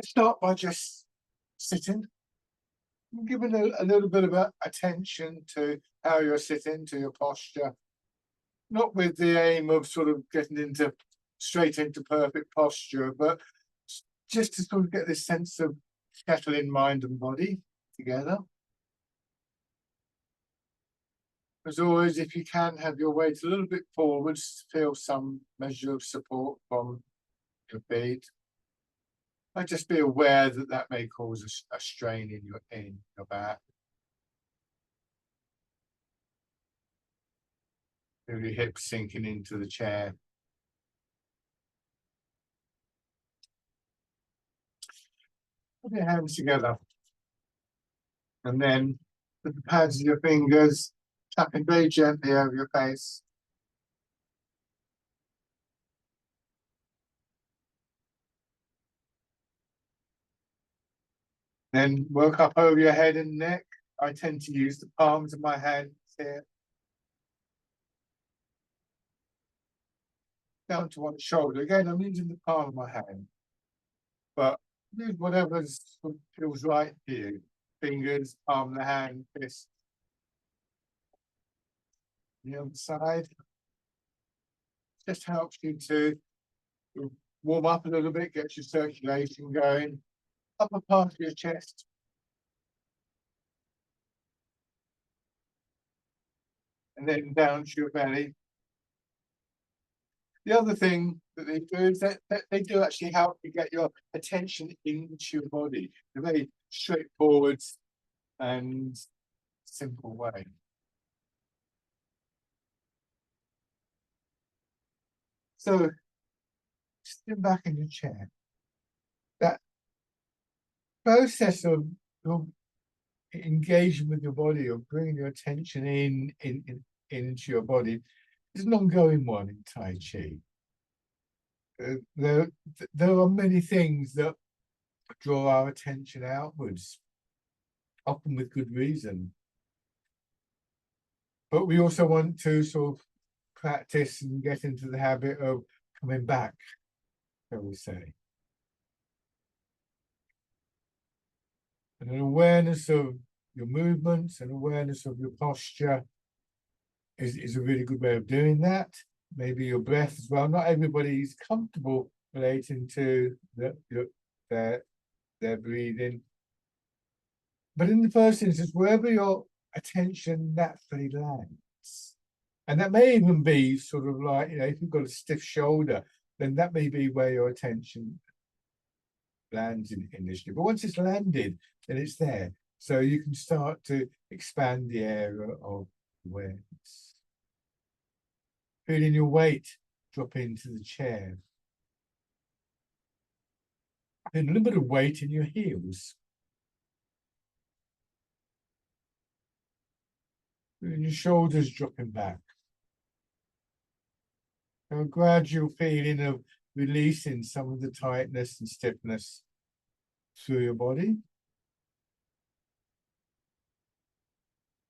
let's start by just sitting. Giving a little bit of attention to how you're sitting, to your posture, not with the aim of sort of getting into straight into perfect posture, but just to sort of get this sense of settling mind and body together. As always, if you can, have your weight a little bit forwards, feel some measure of support from your feet. And just be aware that that may cause a strain in your back. Feel your hips sinking into the chair. Put your hands together. And then with the pads of your fingers, tapping very gently over your face. Then work up over your head and neck. I tend to use the palms of my hands here. Down to one shoulder. Again, I'm using the palm of my hand. But use whatever feels right for you. Fingers, palm of the hand, fist. The other side. Just helps you to warm up a little bit, get your circulation going. Upper part of your chest. And then down to your belly. The other thing that they do is that they do actually help you get your attention into your body in a very straightforward and simple way. So, sitting back in your chair, that process of engaging with your body, or bringing your attention into your body, is an ongoing one in Tai Chi. There are many things that draw our attention outwards, often with good reason. But we also want to sort of practice and get into the habit of coming back, shall we say. And an awareness of your movements and awareness of your posture is a really good way of doing that. Maybe your breath as well. Not everybody's comfortable relating to their breathing. But in the first instance, wherever your attention naturally lands, and that may even be sort of like, if you've got a stiff shoulder, then that may be where your attention lands initially. But once it's landed, then it's there. So you can start to expand the area of awareness. Feeling your weight drop into the chair. Feeling a little bit of weight in your heels. Feeling your shoulders dropping back. A gradual feeling of releasing some of the tightness and stiffness through your body.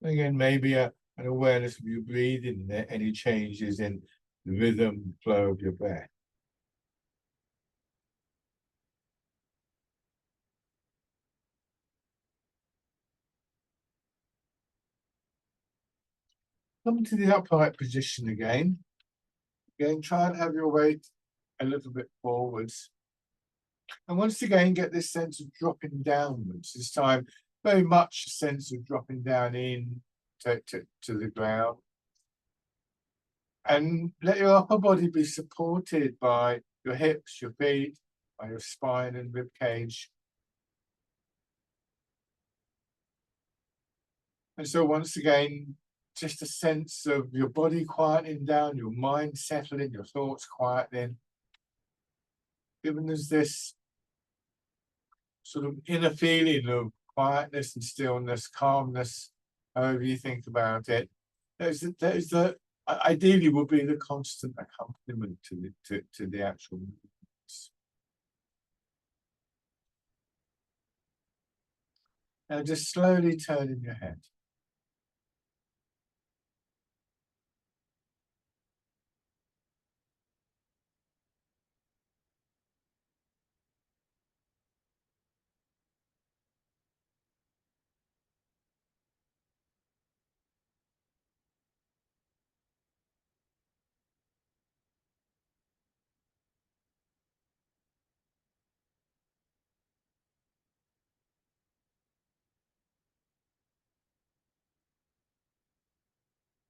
Again, maybe an awareness of your breathing, any changes in the rhythm, flow of your breath. Come to the upright position again. Again, try and have your weight a little bit forwards. And once again, get this sense of dropping downwards. This time, very much a sense of dropping down in to the ground. And let your upper body be supported by your hips, your feet, by your spine and rib cage. And so once again, just a sense of your body quieting down, your mind settling, your thoughts quieting. Giving us this sort of inner feeling of quietness and stillness, calmness, however you think about it. There's ideally would be the constant accompaniment to the actual movements. Now just slowly turning your head.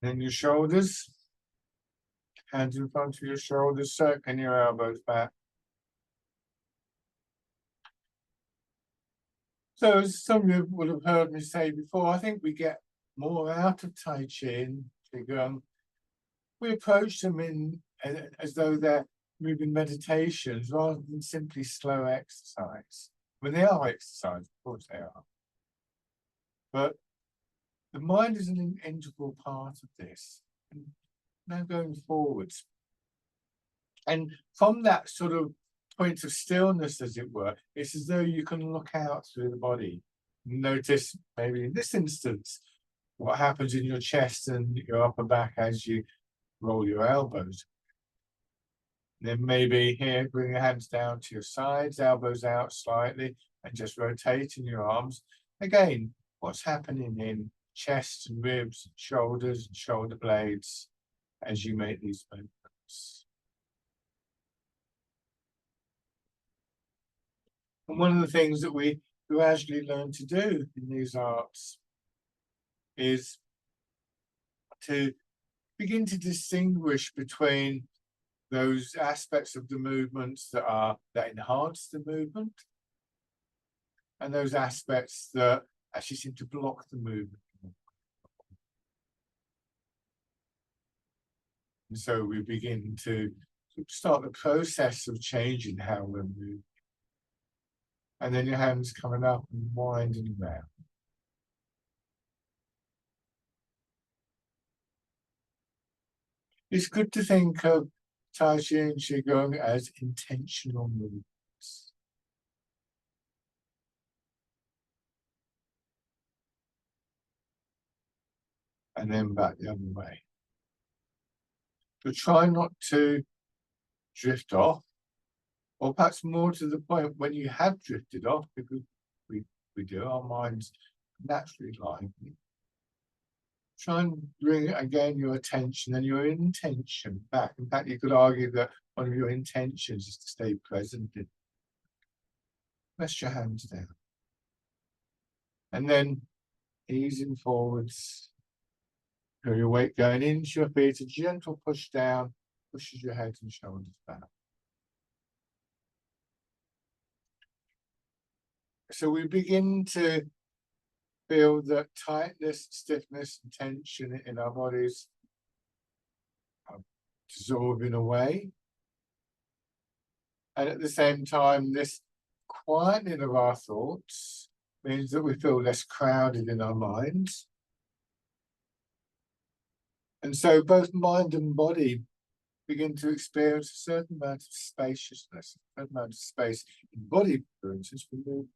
Then your shoulders, hands in front of your shoulders, circling your elbows back. So as some of you would have heard me say before, I think we get more out of Tai Chi and Qigong. We approach them as though they're moving meditations rather than simply slow exercise. I mean, they are exercise, of course they are. But the mind is an integral part of this. And now going forwards. And from that sort of point of stillness, as it were, it's as though you can look out through the body. Notice, maybe in this instance, what happens in your chest and your upper back as you roll your elbows. Then maybe here, bring your hands down to your sides, elbows out slightly, and just rotating your arms. Again, what's happening in chest and ribs, and shoulders and shoulder blades as you make these movements. And one of the things that we gradually learn to do in these arts is to begin to distinguish between those aspects of the movements that enhance the movement and those aspects that actually seem to block the movement. And so we begin to start the process of changing how we're moving. And then your hands coming up and winding around. It's good to think of Tai Chi and Qigong as intentional movements. And then back the other way. So try not to drift off, or perhaps more to the point when you have drifted off, because we do, our minds naturally lively. Try and bring again your attention and your intention back. In fact, you could argue that one of your intentions is to stay present. Rest your hands down. And then easing forwards. Feel your weight going into your feet, a gentle push down, pushes your head and shoulders back. So we begin to feel that tightness, stiffness, and tension in our bodies are dissolving away. And at the same time, this quietening of our thoughts means that we feel less crowded in our minds. And so both mind and body begin to experience a certain amount of spaciousness, a certain amount of space in body, for instance, for movement.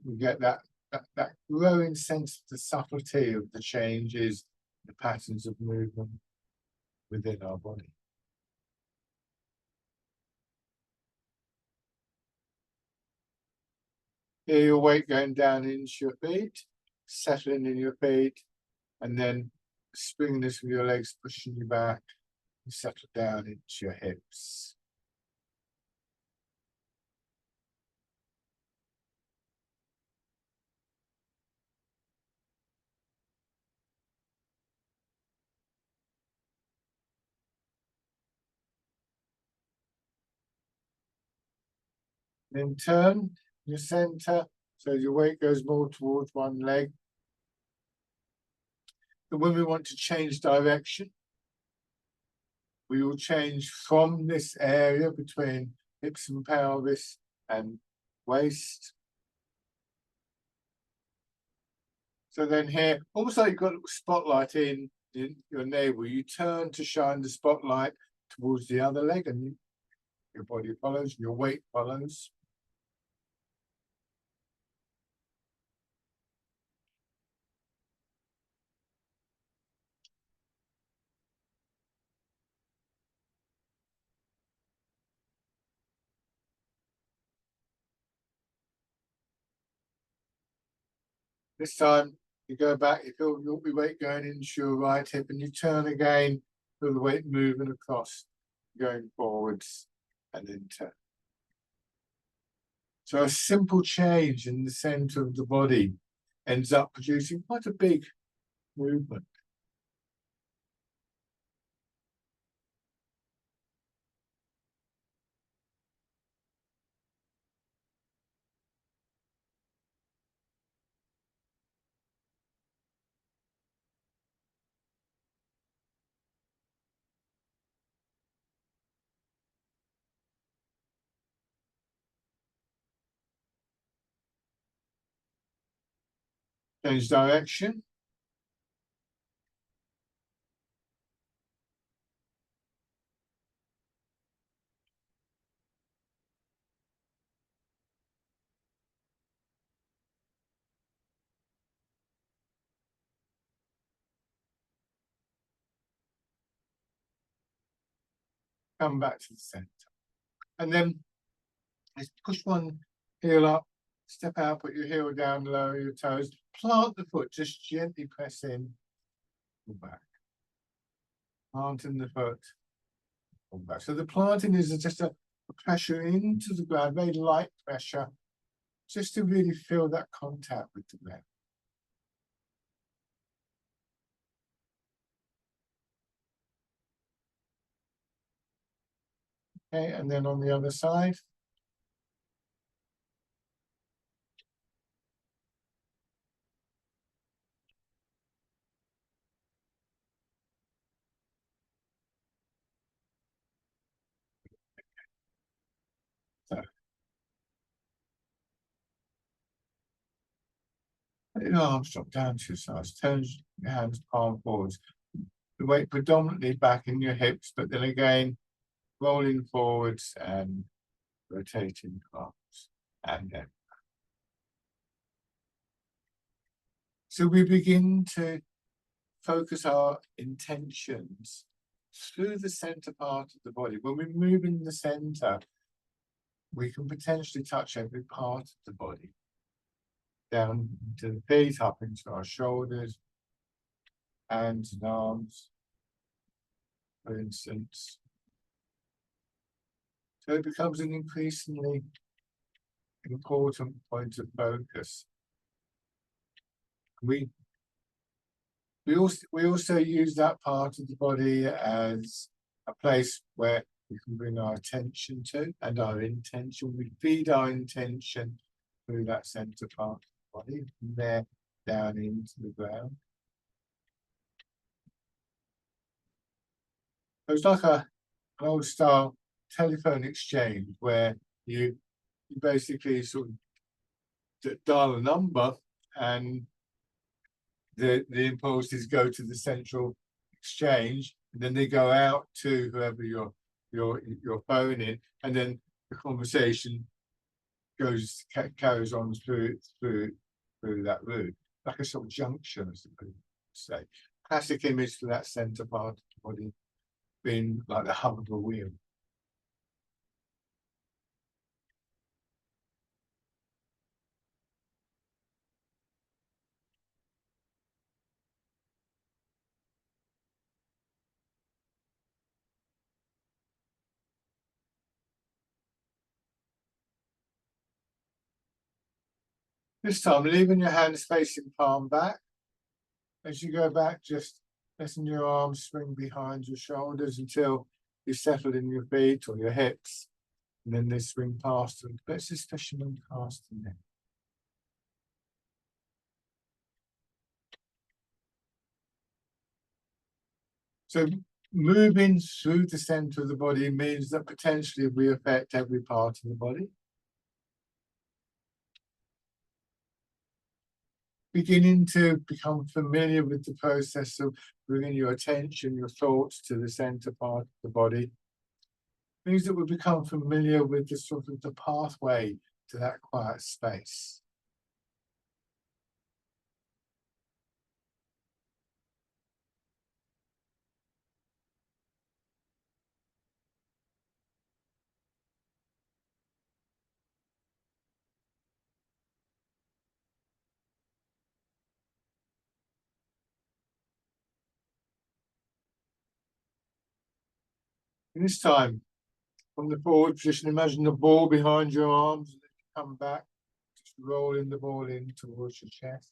We get that growing sense of the subtlety of the changes, the patterns of movement within our body. Here, your weight going down into your feet, settling in your feet, and then springiness with your legs pushing you back, and settle down into your hips. Then turn your center, so your weight goes more towards one leg. And when we want to change direction, we will change from this area between hips and pelvis and waist. So then here, almost like you've got a spotlight in your navel, you turn to shine the spotlight towards the other leg, and your body follows, your weight follows. This time you go back, you feel your weight going into your right hip, and you turn again, feel the weight moving across, going forwards, and then turn. So a simple change in the center of the body ends up producing quite a big movement. Change direction. Come back to the center. And then let's push one heel up, step out, put your heel down, lower your toes, plant the foot, just gently press in, pull back. Planting the foot, pull back. So the planting is just a pressure into the ground, very light pressure, just to really feel that contact with the ground. Okay, and then on the other side. So, let your arms drop down to your sides, turn your hands palm forwards. The weight predominantly back in your hips, but then again, rolling forwards and rotating arms and then. So we begin to focus our intentions through the center part of the body. When we move in the center, we can potentially touch every part of the body. Down to the feet, up into our shoulders, hands and arms, for instance. So it becomes an increasingly important point of focus. We also use that part of the body as a place where we can bring our attention to and our intention. We feed our intention through that center part of the body, from there down into the ground. So it's like an old style telephone exchange where you basically sort of dial a number and the impulses go to the central exchange, and then they go out to whoever you're phoning, and then the conversation carries on through that route, like a sort of junction, I suppose. Say, classic image for that center part of the body being like the hub of a wheel. This time, leaving your hands facing palm back. As you go back, just letting your arms swing behind your shoulders until you settle in your feet or your hips. And then they swing past them. Let's just fisherman cast them in. So moving through the center of the body means that potentially we affect every part of the body. Beginning to become familiar with the process of bringing your attention, your thoughts to the center part of the body means that we become familiar with the sort of the pathway to that quiet space. And this time, from the forward position, imagine the ball behind your arms, and then you come back, just rolling the ball in towards your chest.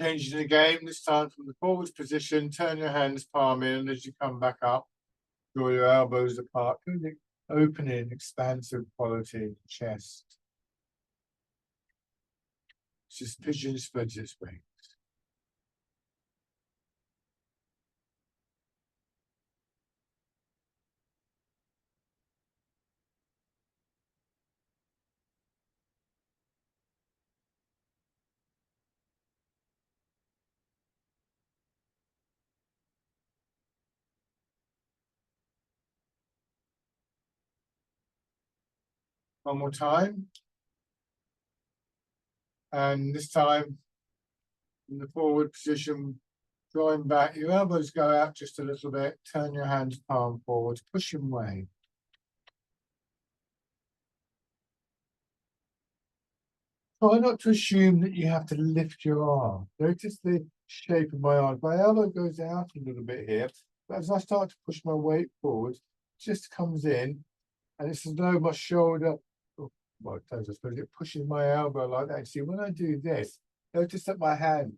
Changing again, this time from the forwards position, turn your hands palm in, and as you come back up, draw your elbows apart, opening, expansive quality in the chest. Just pigeon spreads its wings. One more time. And this time, in the forward position, drawing back, your elbows go out just a little bit, turn your hands palm forward, push them away. Try not to assume that you have to lift your arm. Notice the shape of my arm. My elbow goes out a little bit here, but as I start to push my weight forward, it just comes in, and it's as though my shoulder, well, it does, I suppose it pushes my elbow like that. See, when I do this, notice that my hand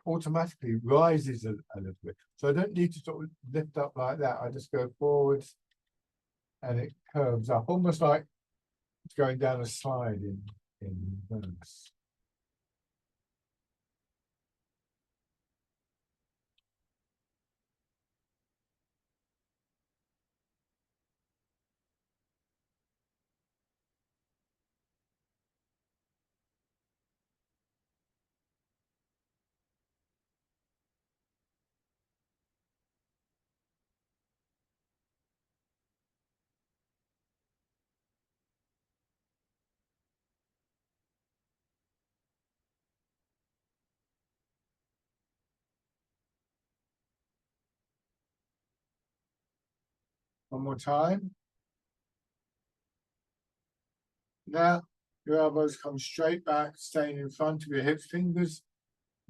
automatically rises a little bit. So I don't need to sort of lift up like that. I just go forwards and it curves up, almost like it's going down a slide in reverse. One more time. Now, your elbows come straight back, staying in front of your hips, fingers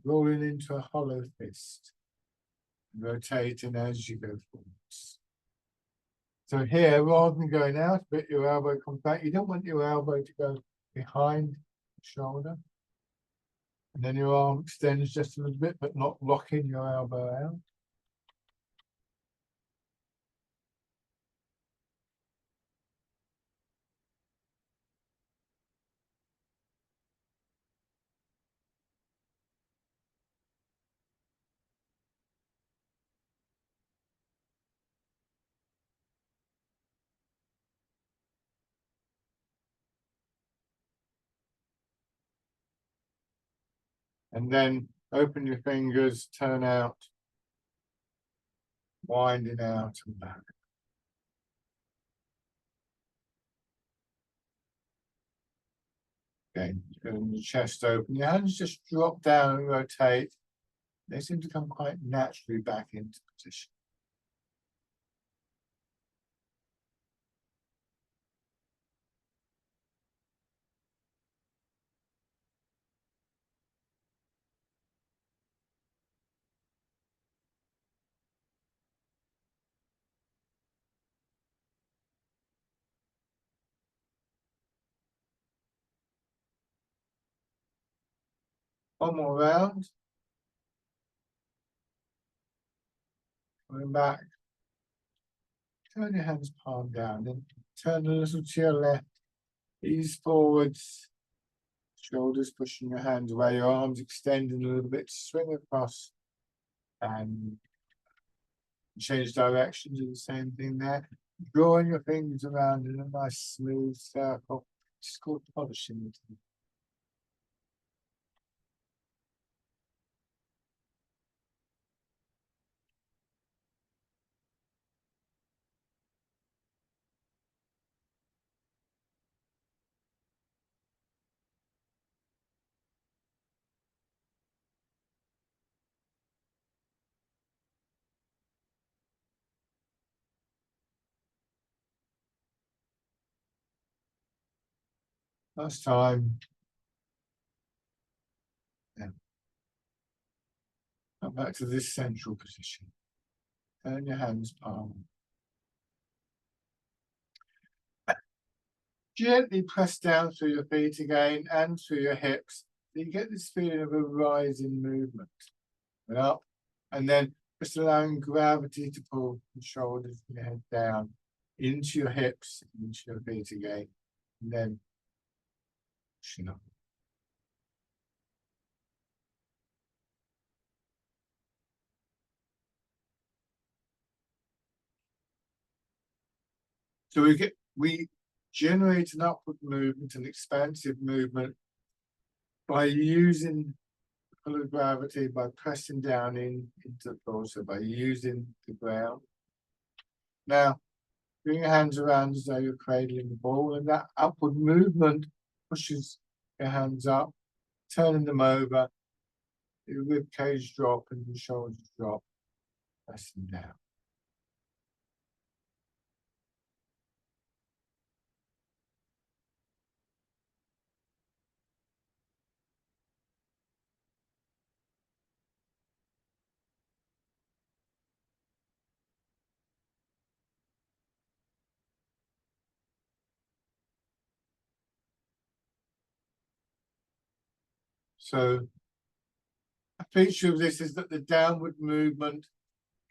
rolling into a hollow fist. Rotating as you go forwards. So here, rather than going out a bit, your elbow comes back. You don't want your elbow to go behind the shoulder. And then your arm extends just a little bit, but not locking your elbow out. And then open your fingers, turn out, winding out and back. Again, your chest open, your hands just drop down and rotate. They seem to come quite naturally back into position. One more round. Coming back. Turn your hands palm down, then turn a little to your left. Ease forwards. Shoulders pushing your hands away, your arms extending a little bit, swing across and change direction, do the same thing there. Drawing your fingers around in a nice smooth circle. It's called polishing. Last time. Yeah. Come back to this central position. Turn your hands palm. Gently press down through your feet again and through your hips. So you get this feeling of a rise in movement. And up, and then just allowing gravity to pull the shoulders and your head down into your hips, into your feet again, and then pushing up. So we generate an upward movement, an expansive movement by using the pull of gravity, by pressing down into the floor, so by using the ground. Now, bring your hands around as though you're cradling the ball, and that upward movement pushes your hands up, turning them over, your rib cage drop and your shoulders drop, pressing down. So a feature of this is that the downward movement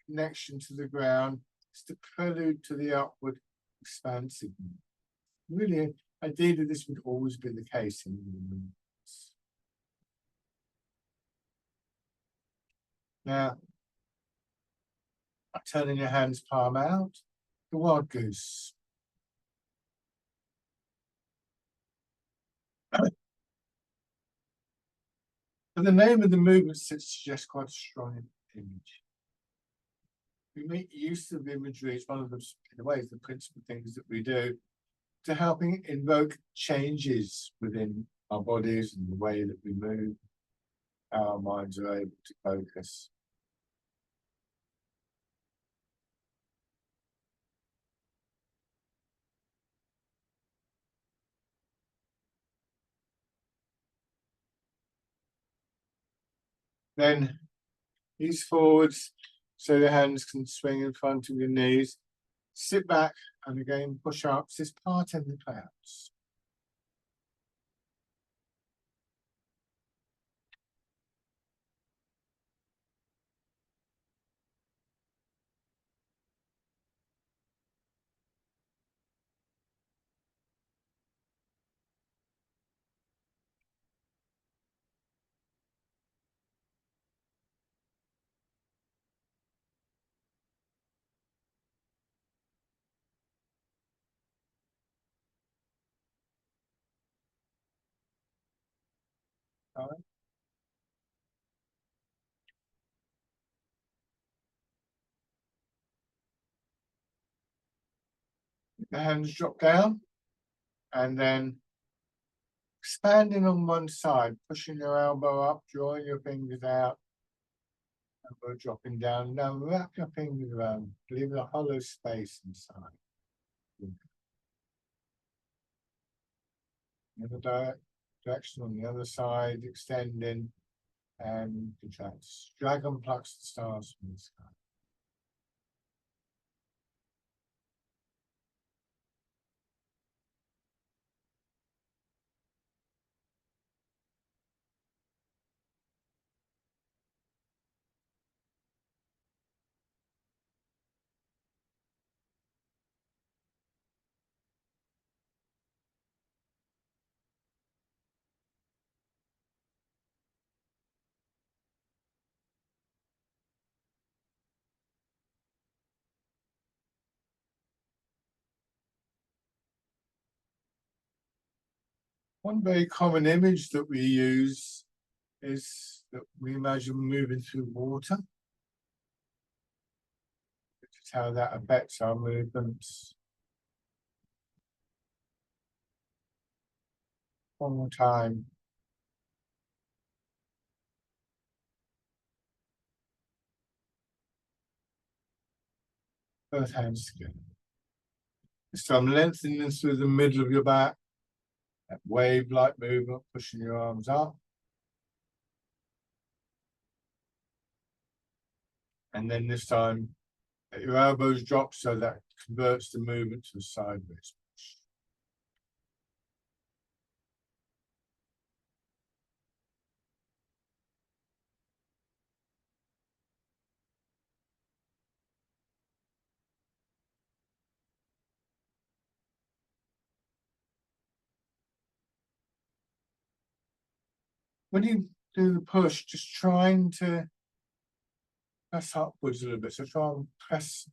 connection to the ground is the prelude to the upward expansive movement. Really, ideally, this would always be the case in movements. Now, turning your hands palm out, the wild goose. But the name of the movement suggests quite a strong image. We make use of imagery. It's one of the, in a way, the principal things that we do to helping invoke changes within our bodies and the way that we move, how our minds are able to focus. Then knees forwards, so your hands can swing in front of your knees. Sit back and again push up. This is part in the clouds. All right. The hands drop down and then expanding on one side, pushing your elbow up, drawing your fingers out, elbow dropping down. Now wrap your fingers around, leaving a hollow space inside. In the direction on the other side, extending and contracts. Dragon plucks the stars from the sky. One very common image that we use is that we imagine moving through water. Which is how that affects our movements. One more time. Both hands together. So I'm lengthening this through the middle of your back. That wave-like movement, pushing your arms up. And then this time, let your elbows drop so that converts the movement to a sideways push. when you do the push, just trying to press upwards a little bit. So try and press,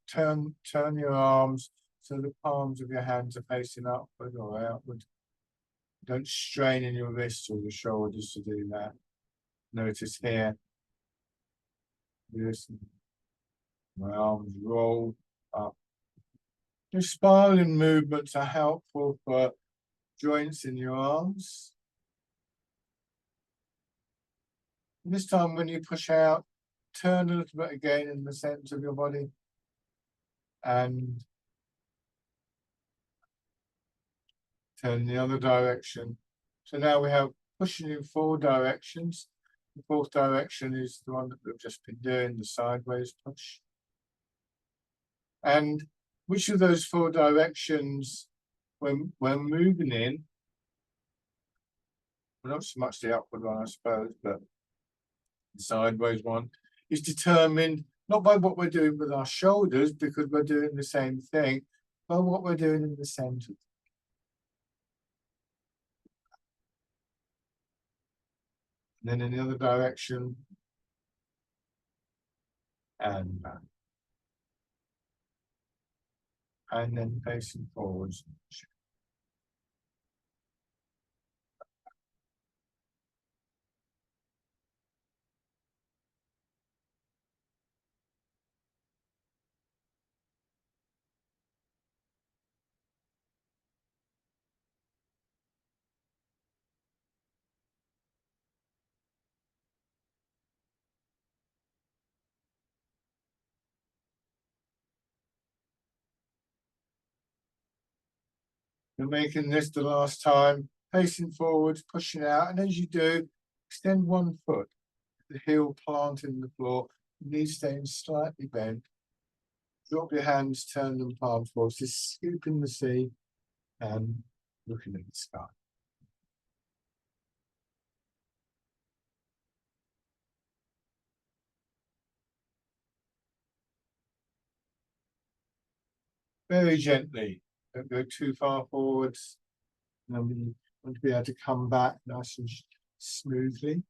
turn your arms so the palms of your hands are facing upward or outward. Don't strain in your wrists or your shoulders to do that. Notice here, this, my arms roll up. Your spiraling movements are helpful for joints in your arms. And this time when you push out, turn a little bit again in the center of your body and turn the other direction. So now we have pushing in 4 directions. The 4th direction is the one that we've just been doing, the sideways push. And which of those 4 directions, when moving in, well, not so much the upward one, I suppose, but the sideways one, is determined not by what we're doing with our shoulders, because we're doing the same thing, but what we're doing in the center. And then in the other direction, and back. And then facing forwards. You're making this the last time, facing forwards, pushing out, and as you do, extend one foot, the heel planting the floor, knees staying slightly bent. Drop your hands, turn them palms forwards, just scooping the sea and looking at the sky. Very gently, don't go too far forwards. And we want to be able to come back nice and smoothly.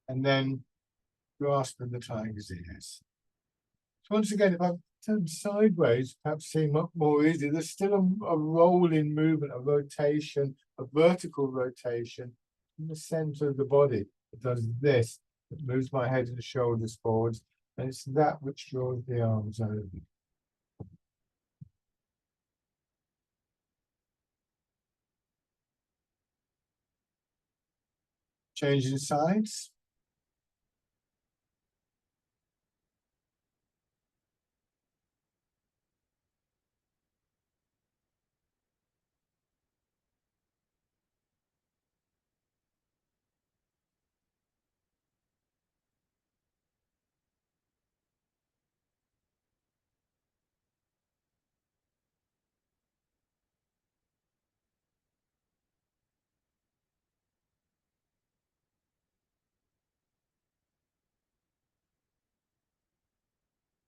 And then grasping the tiger's ears. So once again, if I turn sideways, perhaps seem more easy, there's still a rolling movement, a rotation, a vertical rotation in the center of the body. It does this, it moves my head and shoulders forwards, and it's that which draws the arms over. Changing sides.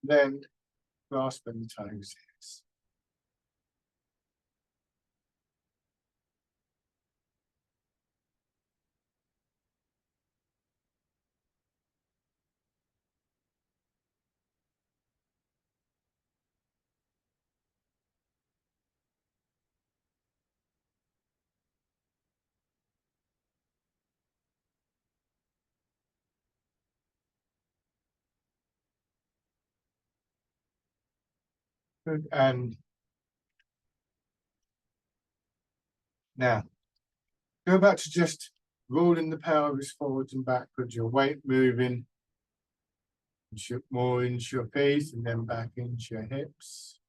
Then grasping the tiger's ears. Good. And now go back to just rolling the pelvis forwards and backwards, your weight moving more into your feet and then back into your hips.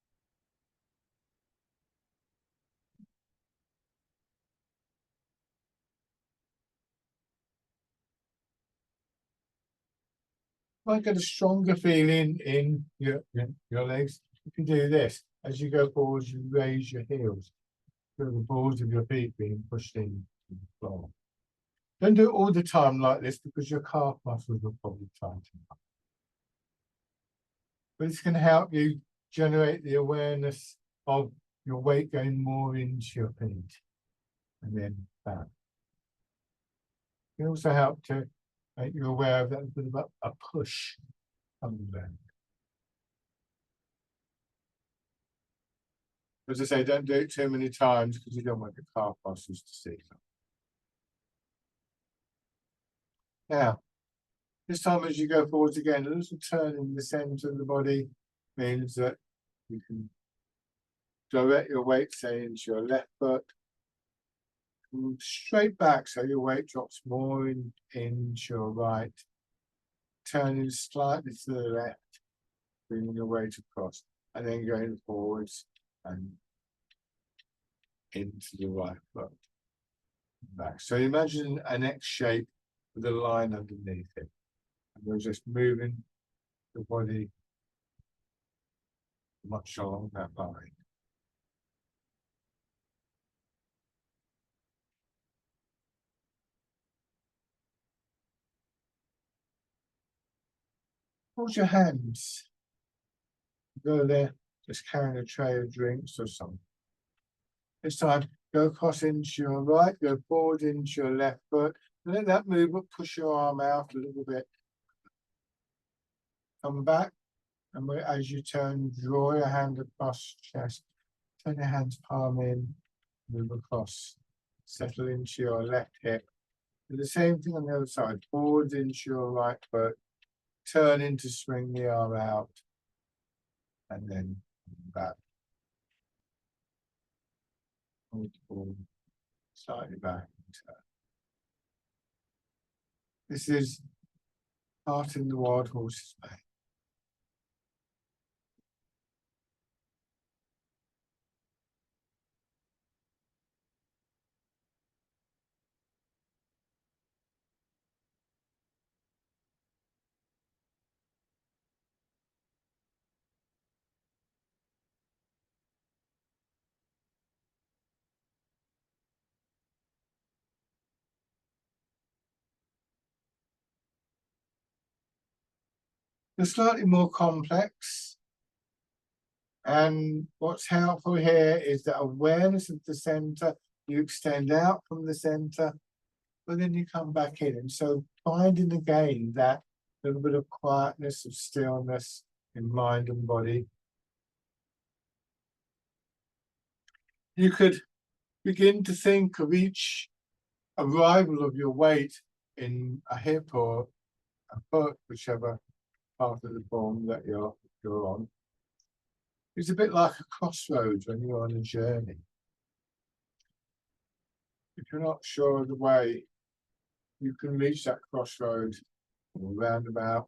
Might get a stronger feeling in your legs. You can do this. As you go forwards, you raise your heels. Feel the balls of your feet being pushed in to the floor. Don't do it all the time like this because your calf muscles will probably tighten up. but it's going to help you generate the awareness of your weight going more into your feet and then back. It can also help to make you aware of that bit of a push coming back. As I say, don't do it too many times because you don't want the calf muscles to see them. Now, this time as you go forwards again, a little turn in the centre of the body means that you can direct your weight, say, into your left foot, straight back so your weight drops more into your right, turning slightly to the left, bringing your weight across, and then going forwards and into the right foot. Back. So imagine an X shape with a line underneath it. And we're just moving the body much along that line. Hold your hands. Go there, just carrying a tray of drinks or something. This time, go across into your right, go forward into your left foot. Let that movement push your arm out a little bit. Come back, and as you turn, draw your hand across your chest. Turn your hands palm in, move across. Settle into your left hip. Do the same thing on the other side. Forward into your right foot. Turn in to swing the arm out. And then back. Forward, slightly back. This is part in the wild horse's mane. They're slightly more complex. And what's helpful here is that awareness of the center, you extend out from the center, but then you come back in. And so finding again that little bit of quietness, of stillness in mind and body. You could begin to think of each arrival of your weight in a hip or a foot, whichever part of the form that you're on. It's a bit like a crossroads when you're on a journey. If you're not sure of the way, you can reach that crossroad or roundabout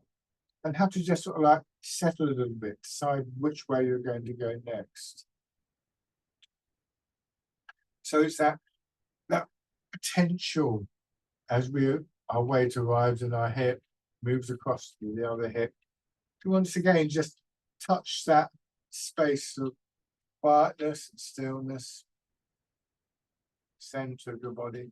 and have to just sort of like settle a little bit, decide which way you're going to go next. So it's that potential as our weight arrives in our hip, moves across to the other hip, to once again just touch that space of quietness and stillness, center of your body.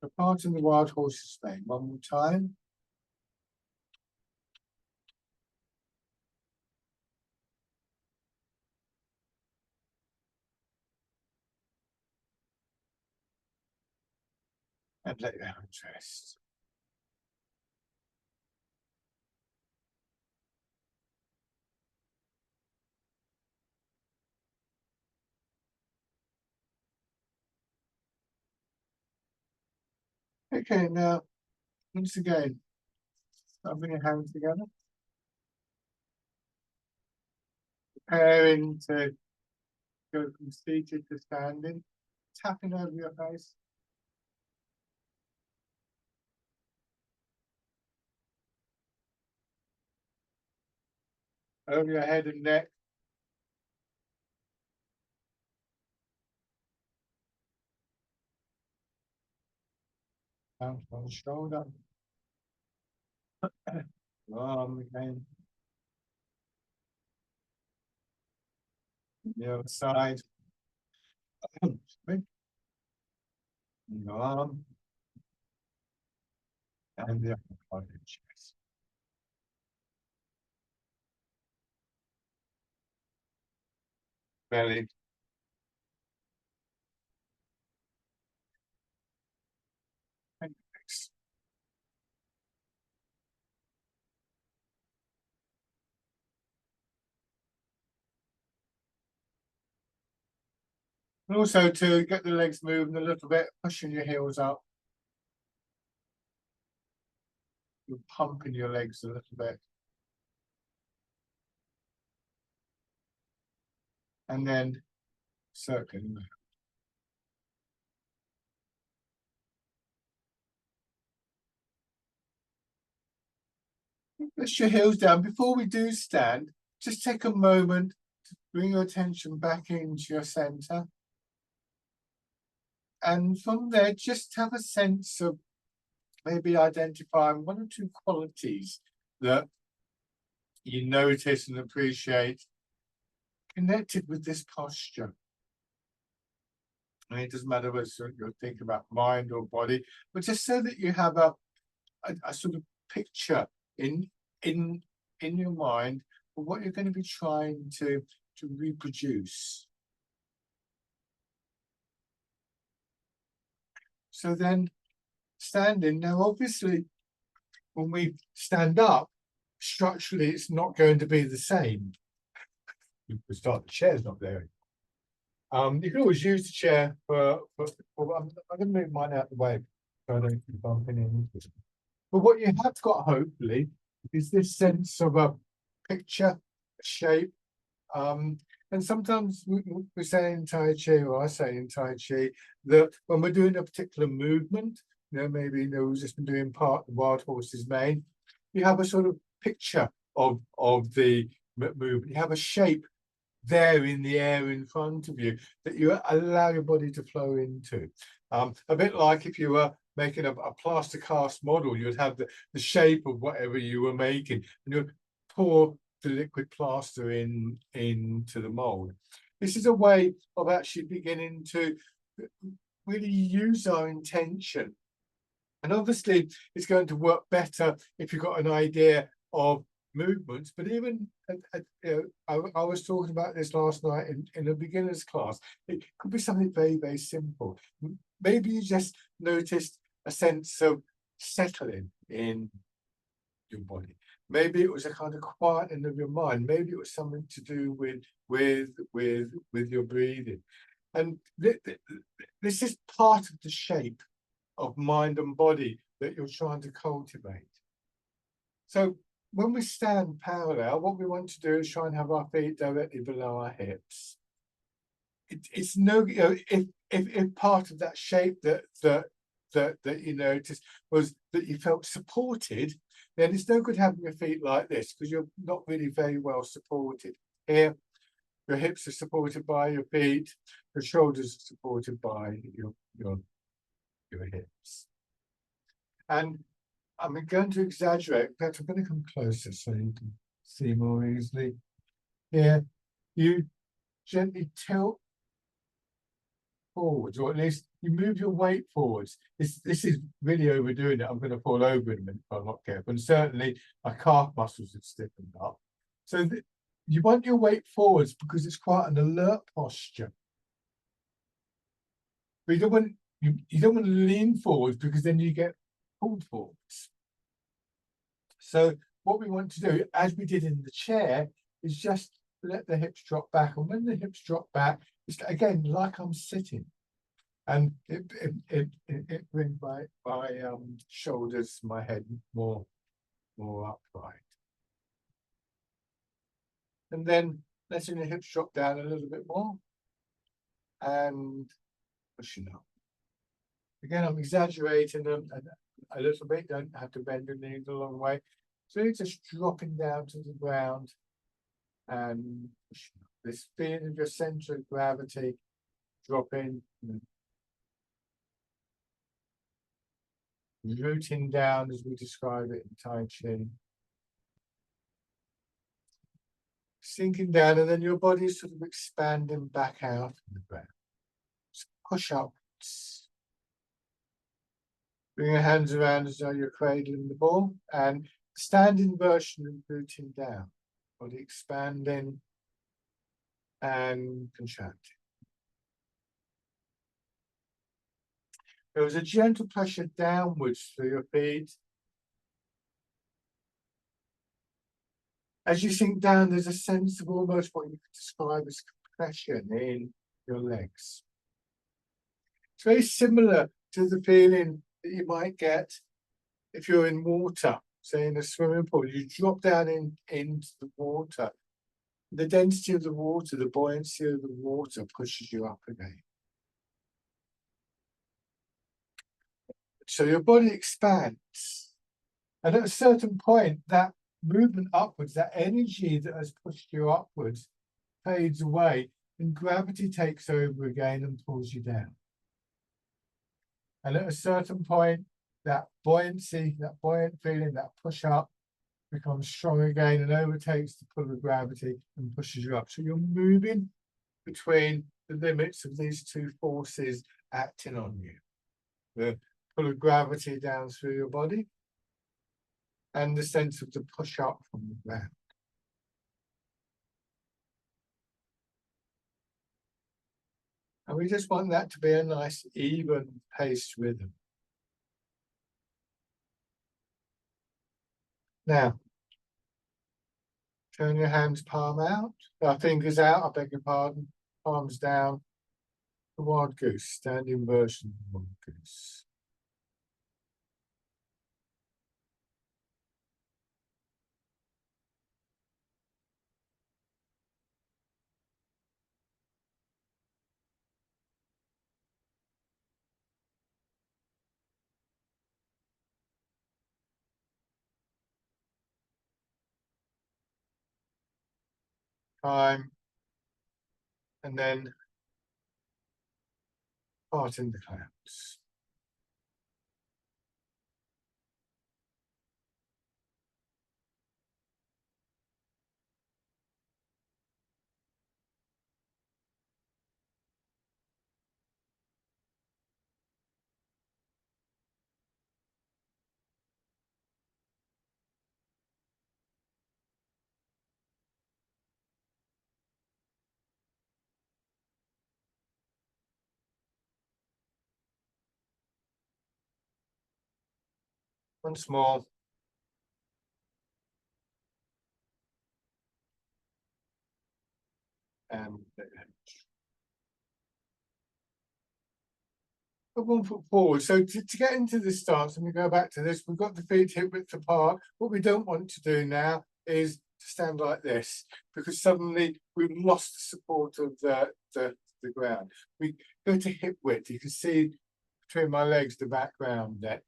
The part in the wild horse's mane, one more time. And let your hands rest. Okay, now, once again, bring your hands together. Preparing to go from seated to standing, tapping over your face. Over your head and neck. Down on the shoulder. Arm again. The other side. Your arm. And the upper part of your chest. Belly. And legs. And also to get the legs moving a little bit, pushing your heels up. You're pumping your legs a little bit. And then circling. Push your heels down. Before we do stand, just take a moment to bring your attention back into your center. And from there, just have a sense of maybe identifying one or two qualities that you notice and appreciate connected with this posture. And it doesn't matter whether you're thinking about mind or body, but just so that you have a sort of picture in your mind of what you're going to be trying to reproduce. So then standing, now obviously when we stand up, structurally it's not going to be the same. You can start, the chair's not there. You can always use the chair for I'm going to move mine out of the way so I don't keep bumping into it. But what you have got, hopefully, is this sense of a picture, a shape. And sometimes we say in Tai Chi, or I say in Tai Chi, that when we're doing a particular movement, maybe we've just been doing part of the wild horse's mane, you have a sort of picture of the movement. You have a shape there in the air in front of you that you allow your body to flow into. A bit like if you were making a plaster cast model, you'd have the shape of whatever you were making, and you'd pour the liquid plaster into the mold. This is a way of actually beginning to really use our intention. And obviously, it's going to work better if you've got an idea of movements, but even I was talking about this last night in a beginner's class. It could be something very, very simple. Maybe you just noticed a sense of settling in your body. Maybe it was a kind of quietening of your mind. Maybe it was something to do with your breathing. And this is part of the shape of mind and body that you're trying to cultivate. So when we stand parallel, what we want to do is try and have our feet directly below our hips. It's no, if part of that shape that you noticed was that you felt supported, then it's no good having your feet like this because you're not really very well supported. Here, your hips are supported by your feet, your shoulders are supported by your hips. And I'm going to exaggerate, but I'm going to come closer so you can see more easily. Here, you gently tilt forwards, or at least you move your weight forwards. This is really overdoing it. I'm going to fall over in a minute if I'm not careful. And certainly my calf muscles have stiffened up. So you want your weight forwards because it's quite an alert posture. But you don't want to lean forwards because then you get pulled forwards. So what we want to do, as we did in the chair, is just let the hips drop back. And when the hips drop back, it's again like I'm sitting. And it brings my shoulders, my head more upright. And then letting the hips drop down a little bit more. And pushing up. Again, I'm exaggerating a little bit, don't have to bend your knees a long way. So you're just dropping down to the ground and this feeling of your center of gravity dropping, rooting down as we describe it in Tai Chi. sinking down, and then your body's sort of expanding back out of the ground. Just push upwards. Bring your hands around as though you're cradling the ball, and standing version of rooting down. Body expanding and contracting. There was a gentle pressure downwards through your feet. As you sink down, there's a sense of almost what you could describe as compression in your legs. It's very similar to the feeling that you might get if you're in water, say in a swimming pool. You drop down into the water. The density of the water, the buoyancy of the water pushes you up again. So your body expands. And at a certain point, that movement upwards, that energy that has pushed you upwards, fades away, and gravity takes over again and pulls you down. And at a certain point, that buoyancy, that buoyant feeling, that push up becomes strong again and overtakes the pull of gravity and pushes you up. So you're moving between the limits of these two forces acting on you. The pull of gravity down through your body and the sense of the push up from the ground. And we just want that to be a nice, even paced rhythm. Now, turn your hands palm out, fingers out, I beg your pardon, palms down. The wild goose, standing version of the wild goose. Time, and then parting the clouds. Once more. And put 1 foot forward. So to get into this stance, and we go back to this, we've got the feet hip width apart. What we don't want to do now is to stand like this, because suddenly we've lost the support of the ground. We go to hip width. You can see between my legs the background there.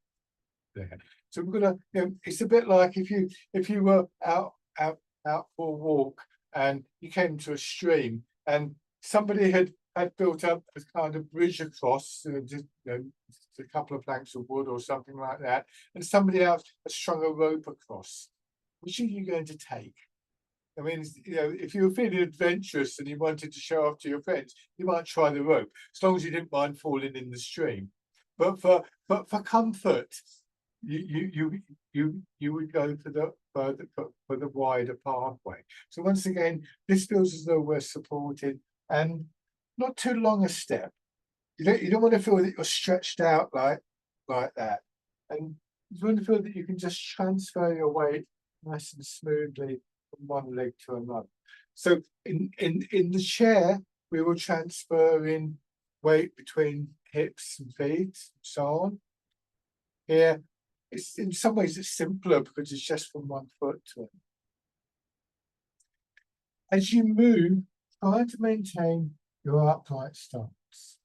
So we're gonna, it's a bit like if you were out for a walk and you came to a stream and somebody had built up a kind of bridge across, just, a couple of planks of wood or something like that, and somebody else has strung a rope across. Which are you going to take? I mean, if you were feeling adventurous and you wanted to show off to your friends, you might try the rope, as long as you didn't mind falling in the stream. But for comfort, you would go for the wider pathway. So once again, this feels as though we're supported and not too long a step. You don't want to feel that you're stretched out like that, and you want to feel that you can just transfer your weight nice and smoothly from one leg to another. So in the chair, we will transfer in weight between hips and feet, and so on. Here, it's in some ways it's simpler because it's just from 1 foot to another. As you move, try to maintain your upright stance.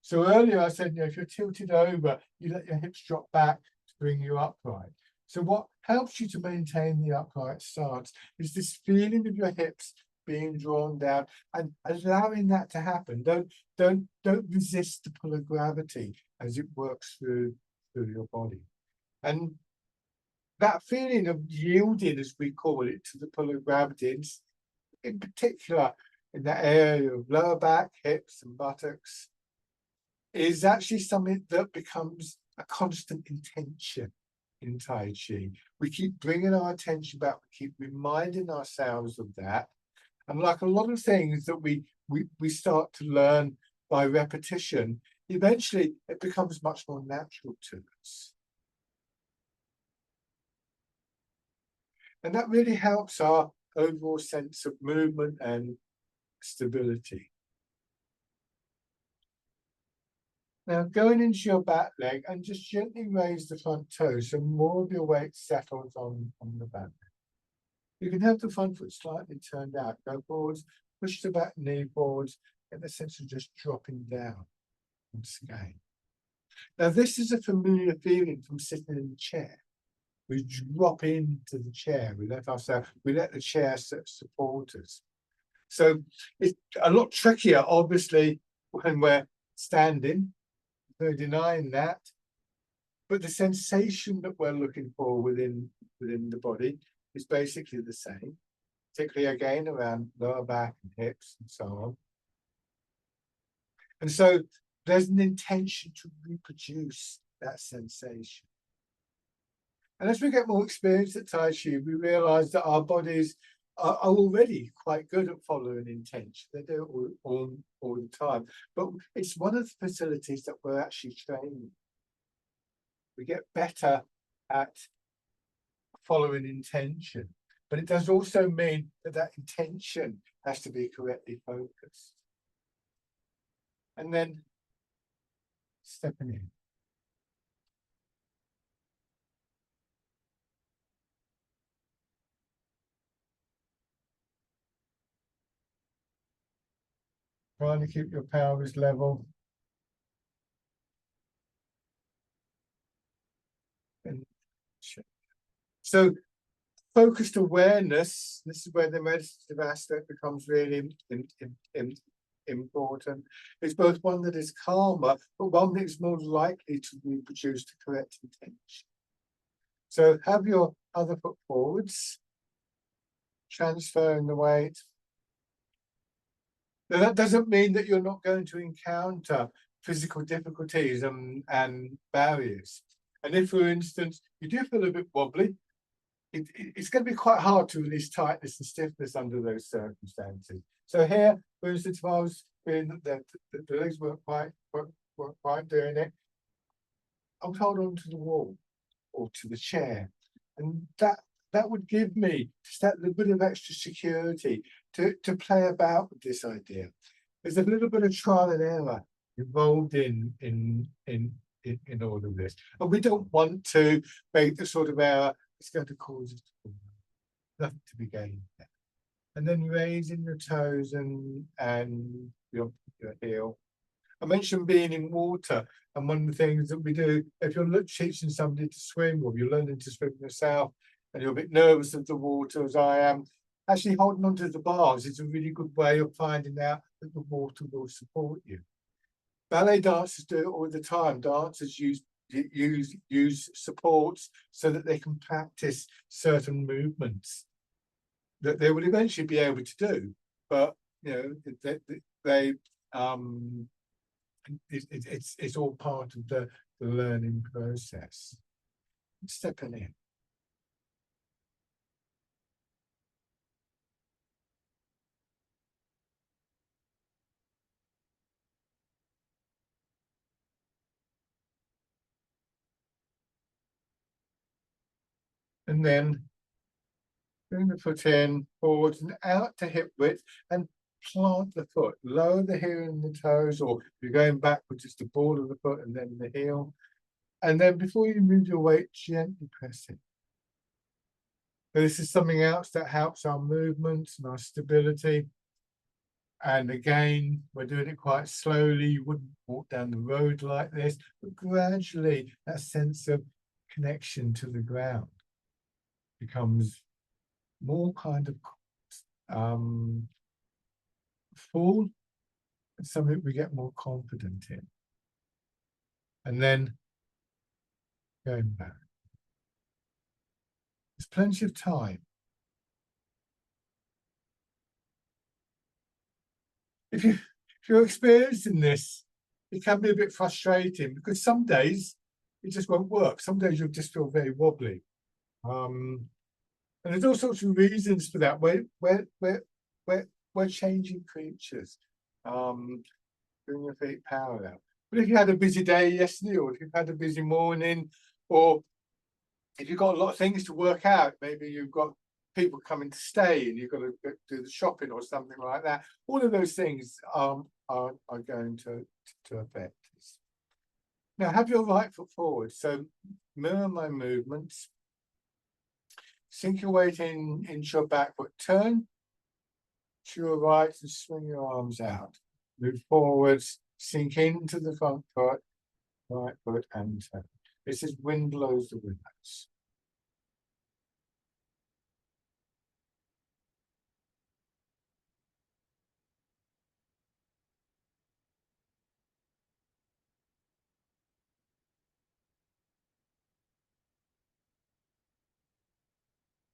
So earlier I said, if you're tilted over, you let your hips drop back to bring you upright. So what helps you to maintain the upright stance is this feeling of your hips being drawn down and allowing that to happen. Don't resist the pull of gravity as it works through your body. And that feeling of yielding, as we call it, to the pull of gravity, in particular in that area of lower back, hips, and buttocks, is actually something that becomes a constant intention in Tai Chi. We keep bringing our attention back, we keep reminding ourselves of that. And like a lot of things that we start to learn by repetition, eventually it becomes much more natural to us. And that really helps our overall sense of movement and stability. Now, going into your back leg, and just gently raise the front toes so more of your weight settles on the back. You can have the front foot slightly turned out. Go forwards, push the back knee forwards, in the sense of just dropping down once again. Now, this is a familiar feeling from sitting in the chair. We drop into the chair. We let the chair support us. So it's a lot trickier, obviously, when we're standing. No denying that, but the sensation that we're looking for within the body is basically the same, particularly again around lower back and hips and so on. And so there's an intention to reproduce that sensation. And as we get more experience at Tai Chi, we realize that our bodies are already quite good at following intention. They do it all the time. But it's one of the facilities that we're actually training. We get better at following intention. But it does also mean that that intention has to be correctly focused. And then stepping in. Trying to keep your pelvis level. And so focused awareness, this is where the meditative aspect becomes really important. It's both one that is calmer, but one that is more likely to reproduce the correct intention. So have your other foot forwards, transferring the weight. Now, that doesn't mean that you're not going to encounter physical difficulties and barriers. And if, for instance, you do feel a bit wobbly, it's going to be quite hard to release tightness and stiffness under those circumstances. So here, for instance, if I was feeling that the legs weren't quite doing it, I would hold on to the wall or to the chair. And that would give me just that little bit of extra security to play about with this idea. There's a little bit of trial and error involved in all of this. And we don't want to make the sort of error it's going to cause us to fall. Nothing to be gained there. And then raising the toes and your heel. I mentioned being in water, and one of the things that we do, if you're teaching somebody to swim, or you're learning to swim yourself, and you're a bit nervous of the water, as I am, actually holding onto the bars is a really good way of finding out that the water will support you. Ballet dancers do it all the time. Dancers use supports so that they can practice certain movements that they will eventually be able to do, but you know it's all part of the learning process. Stepping in. And then bring the foot in, forwards and out to hip width, and plant the foot. Lower the heel and the toes, or if you're going backwards, it's the ball of the foot and then the heel. And then before you move your weight, gently press it. So this is something else that helps our movements and our stability. And again, we're doing it quite slowly. You wouldn't walk down the road like this, but gradually that sense of connection to the ground becomes more kind of full, and something we get more confident in. And then going back. There's plenty of time. If you're experiencing this, it can be a bit frustrating because some days it just won't work. Some days you'll just feel very wobbly. And there's all sorts of reasons for that. We're changing creatures. Bring your feet parallel. But if you had a busy day yesterday, or if you've had a busy morning, or if you've got a lot of things to work out, maybe you've got people coming to stay and you've got to do the shopping or something like that. All of those things are going to affect this. Now have your right foot forward. So mirror my movements. Sink your weight into your back foot. Turn to your right and swing your arms out. Move forwards. Sink into the front foot. Right foot and turn. This is wind blows the windows.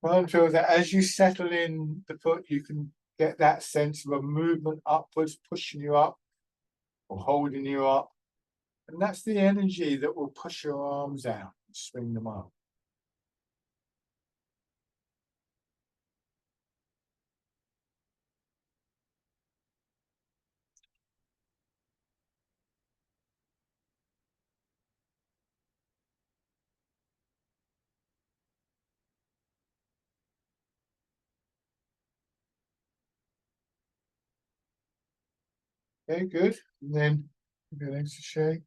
Try and feel that as you settle in the foot, you can get that sense of a movement upwards, pushing you up or holding you up. And that's the energy that will push your arms out and swing them up. Okay, good. And then your legs to shake.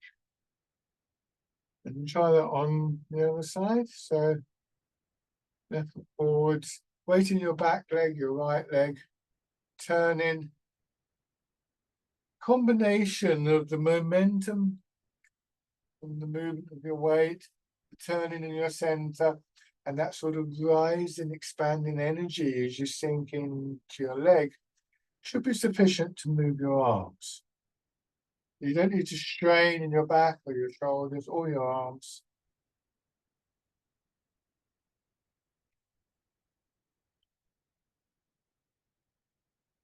And try that on the other side. So left foot forwards, weight in your back leg, your right leg, turning. Combination of the momentum from the movement of your weight, turning in your center, and that sort of rising, expanding energy as you sink into your leg should be sufficient to move your arms. You don't need to strain in your back or your shoulders or your arms.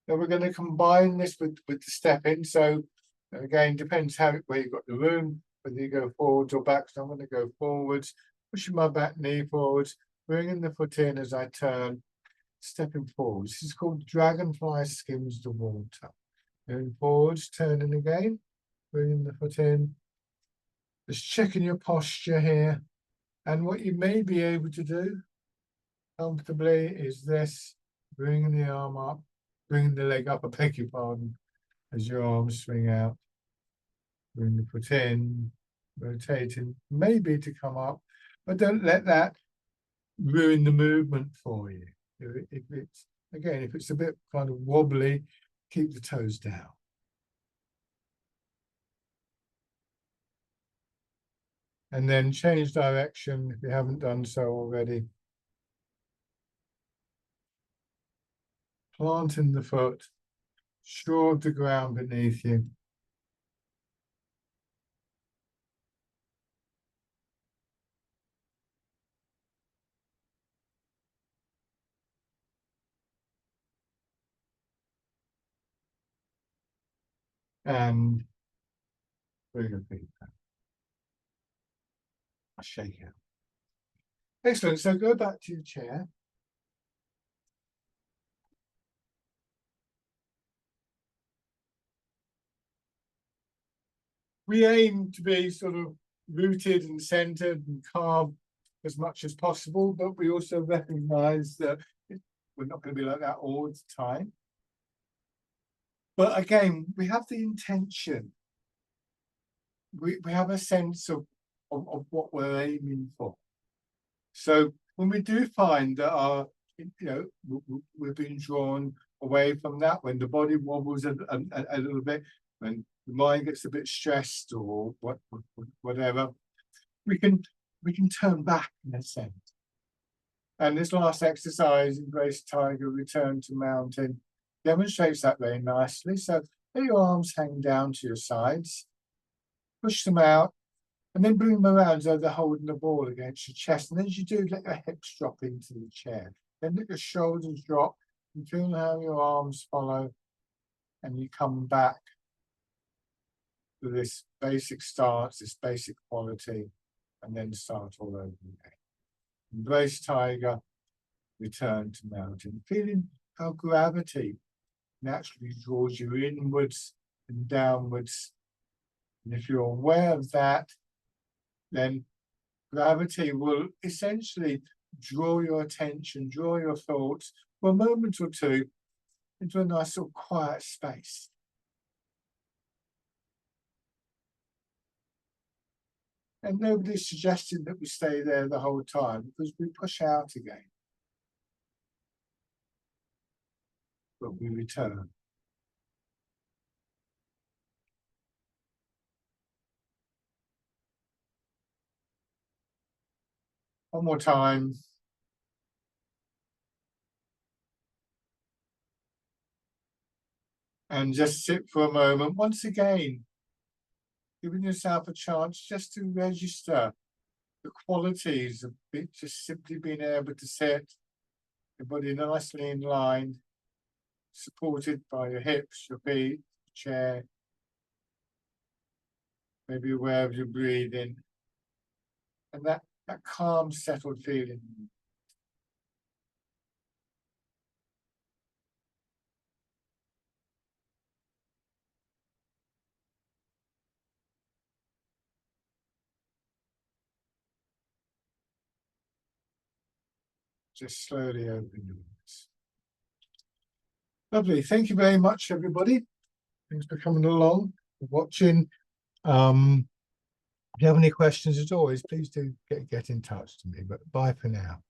Then we're going to combine this with the step in. So again, depends where you've got the room, whether you go forwards or back. So I'm going to go forwards, pushing my back knee forwards, bringing the foot in as I turn, stepping forwards. This is called dragonfly skims the water. Going forwards, turning again, bringing the foot in. Just checking your posture here. And what you may be able to do comfortably is this, bringing the arm up, bringing the leg up, I beg your pardon, as your arms swing out. Bring the foot in, rotating, maybe to come up, but don't let that ruin the movement for you. If it's, again, if it's a bit kind of wobbly, keep the toes down. And then change direction if you haven't done so already. Planting the foot, sure of the ground beneath you. And bring your feet back. A shake out. Excellent. So go back to your chair. We aim to be sort of rooted and centered and calm as much as possible, but we also recognize that we're not going to be like that all the time. But again, we have the intention. We have a sense of what we're aiming for. So when we do find that we're being drawn away from that, when the body wobbles a little bit, when the mind gets a bit stressed or whatever, we can turn back in a sense. And this last exercise, Embrace Tiger, Return to Mountain, demonstrates that very nicely. So let your arms hang down to your sides, push them out, And then bring them around as though they're holding the ball against your chest. And then as you do, let your hips drop into the chair. Then let your shoulders drop and feel how your arms follow. And you come back to this basic stance, this basic quality, and then start all over again. Embrace tiger, return to mountain. Feeling how gravity naturally draws you inwards and downwards. And if you're aware of that, then gravity will essentially draw your attention, draw your thoughts for a moment or two into a nice little quiet space. And nobody's suggesting that we stay there the whole time because we push out again. But we return. One more time. And just sit for a moment. Once again, giving yourself a chance just to register the qualities of just simply being able to sit your body nicely in line, supported by your hips, your feet, chair. Maybe aware of your breathing. And that calm, settled feeling. Just slowly open your eyes. Lovely. Thank you very much, everybody. Thanks for coming along, for watching. If you have any questions, as always, please do get in touch to me. But bye for now.